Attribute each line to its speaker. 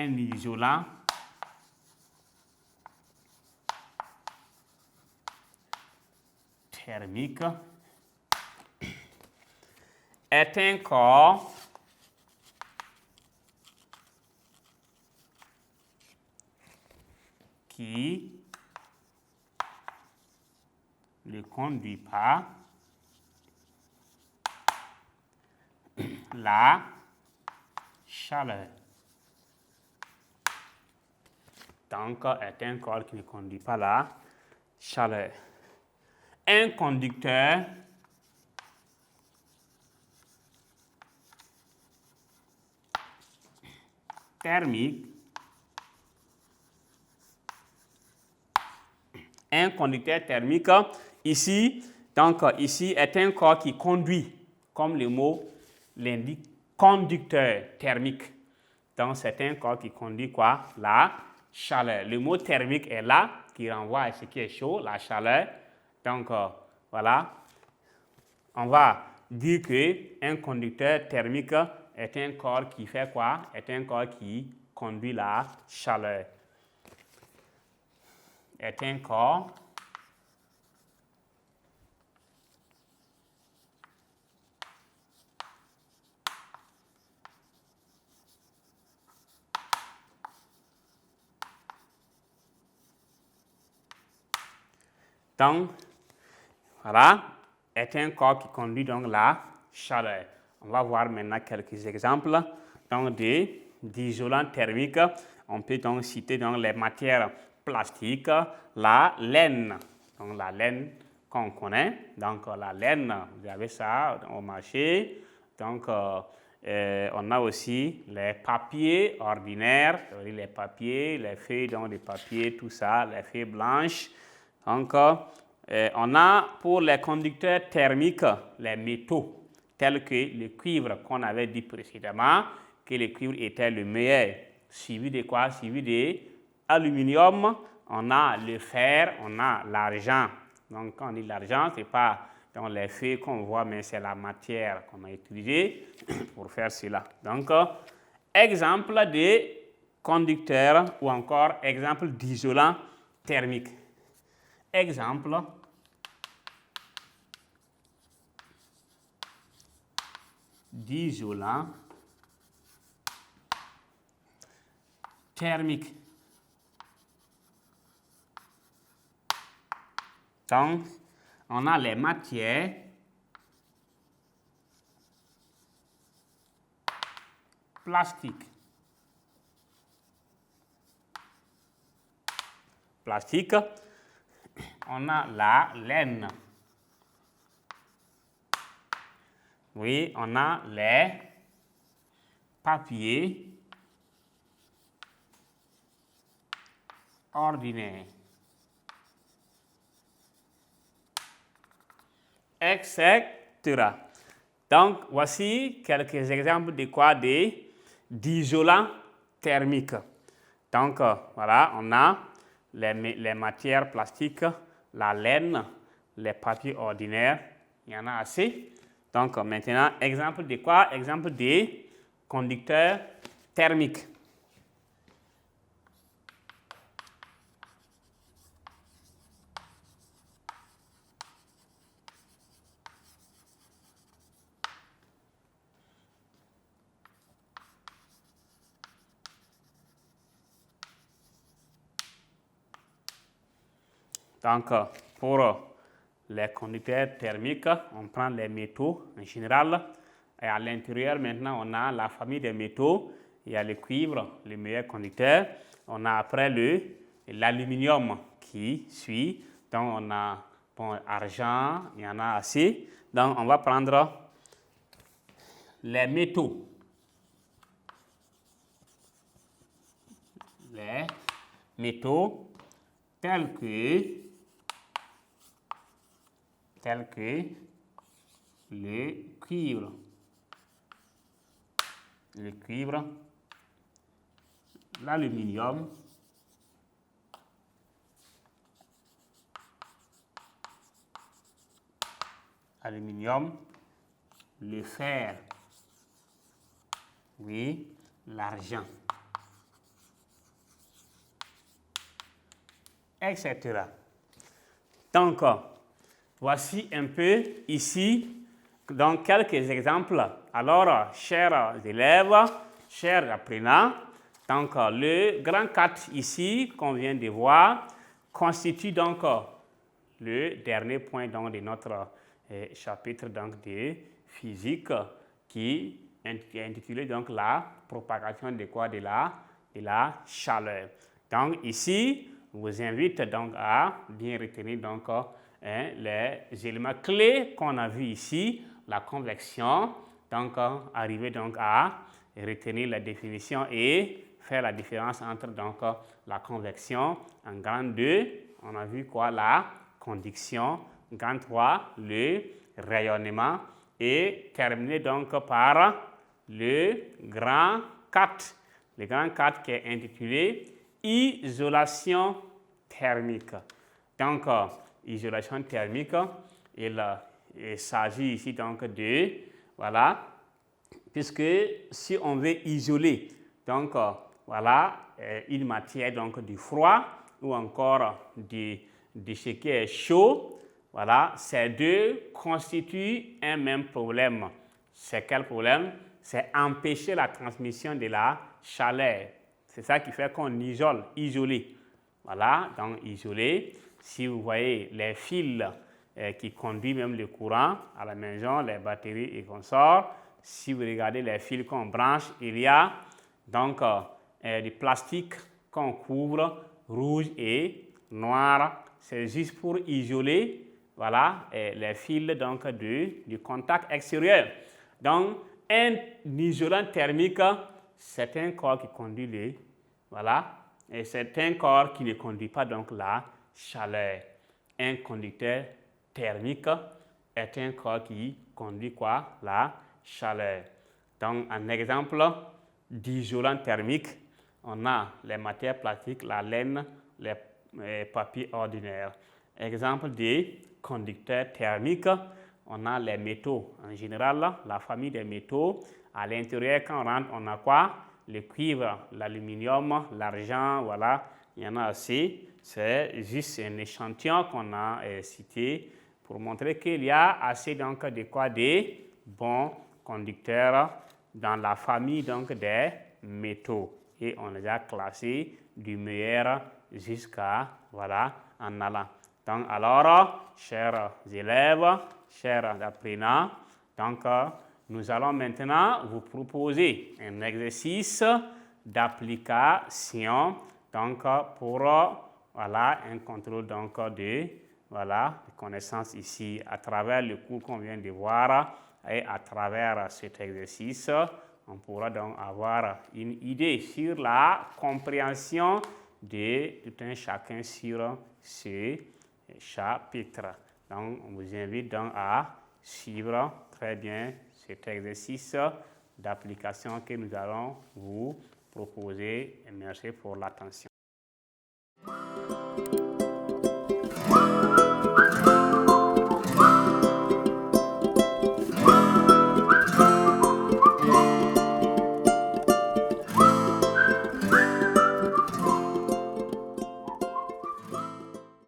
Speaker 1: un isolant thermique est un corps qui ne conduit pas la chaleur. Donc, est un corps qui ne conduit pas la chaleur. Un conducteur thermique. Un conducteur thermique, ici, donc ici est un corps qui conduit, comme le mot l'indique, conducteur thermique. Donc c'est un corps qui conduit quoi? La chaleur. Le mot thermique est là, qui renvoie à ce qui est chaud, la chaleur. Donc voilà, on va dire qu'un conducteur thermique est un corps qui fait quoi? Est un corps qui conduit la chaleur. Est un corps donc, voilà, est un corps qui conduit donc la chaleur. On va voir maintenant quelques exemples donc d'isolants thermiques. On peut donc citer donc les matières plastiques, la laine. Donc la laine qu'on connaît. Donc la laine, vous avez ça au marché. Donc on a aussi les papiers ordinaires, les papiers, les feuilles donc de papier, tout ça, les feuilles blanches. Donc, on a pour les conducteurs thermiques les métaux, tels que le cuivre qu'on avait dit précédemment, que le cuivre était le meilleur. Suivi de quoi? Suivi de l'aluminium, on a le fer, on a l'argent. Donc, quand on dit l'argent, ce n'est pas dans les feuilles qu'on voit, mais c'est la matière qu'on a utilisée pour faire cela. Donc, exemple de conducteurs ou encore exemple d'isolant thermique. Exemple d'isolant thermique. Donc, on a les matières plastiques. On a la laine. Oui, on a les papiers ordinaires, etc. Donc, voici quelques exemples de quoi? D'isolants thermiques. Donc, voilà, on a les matières plastiques, la laine, les papiers ordinaires, il y en a assez. Donc, maintenant, exemple de quoi? Exemple des conducteurs thermiques. Donc, pour les conducteurs thermiques, on prend les métaux en général. Et à l'intérieur, maintenant, on a la famille des métaux. Il y a le cuivre, le meilleur conducteur. On a après l'aluminium qui suit. Donc, on a argent, il y en a assez. Donc, on va prendre les métaux. Les métaux tels que le cuivre, l'aluminium, le fer, oui, l'argent. etc. Donc, voici un peu ici, donc quelques exemples. Alors, chers élèves, chers apprenants, donc le grand 4 ici qu'on vient de voir constitue donc le dernier point donc, de notre chapitre donc, de physique qui est intitulé donc la propagation de quoi? De la chaleur. Donc ici, je vous invite donc à bien retenir donc, les éléments clés qu'on a vus ici, la convection, donc arriver donc à retenir la définition et faire la différence entre donc, la convection en grand 2, on a vu quoi? La conduction, grand 3, le rayonnement et terminer donc par le grand 4. Le grand 4 qui est intitulé isolation thermique. Donc, isolation thermique, il s'agit ici donc de, voilà, puisque si on veut isoler, donc voilà, une matière donc du froid ou encore de ce qui est chaud, voilà, ces deux constituent un même problème. C'est quel problème? C'est empêcher la transmission de la chaleur. C'est ça qui fait qu'on isole, isoler. Voilà, donc isoler. Si vous voyez les fils qui conduisent même le courant à la maison, les batteries et consorts, si vous regardez les fils qu'on branche, il y a donc du plastique qu'on couvre, rouge et noir. C'est juste pour isoler, voilà, les fils donc, du contact extérieur. Donc, un isolant thermique, c'est un corps qui conduit le, voilà, et c'est un corps qui ne conduit pas donc la chaleur. Un conducteur thermique est un corps qui conduit quoi? La chaleur. Donc, un exemple d'isolant thermique, on a les matières plastiques, la laine, les papiers ordinaires. Exemple de conducteurs thermiques, on a les métaux. En général, la famille des métaux, à l'intérieur, quand on rentre, on a quoi? Le cuivre, l'aluminium, l'argent, voilà, il y en a assez. C'est juste un échantillon qu'on a cité pour montrer qu'il y a assez donc de quoi? Des bons conducteurs dans la famille donc des métaux. Et on les a classés du meilleur jusqu'à, voilà, en allant. Donc alors, chers élèves, chers apprenants, donc nous allons maintenant vous proposer un exercice d'application donc pour voilà, un contrôle donc de voilà, connaissances ici à travers le cours qu'on vient de voir et à travers cet exercice, on pourra donc avoir une idée sur la compréhension de tout un chacun sur ce chapitre. Donc, on vous invite donc à suivre très bien cet exercice d'application que nous allons vous proposer. Et merci pour l'attention.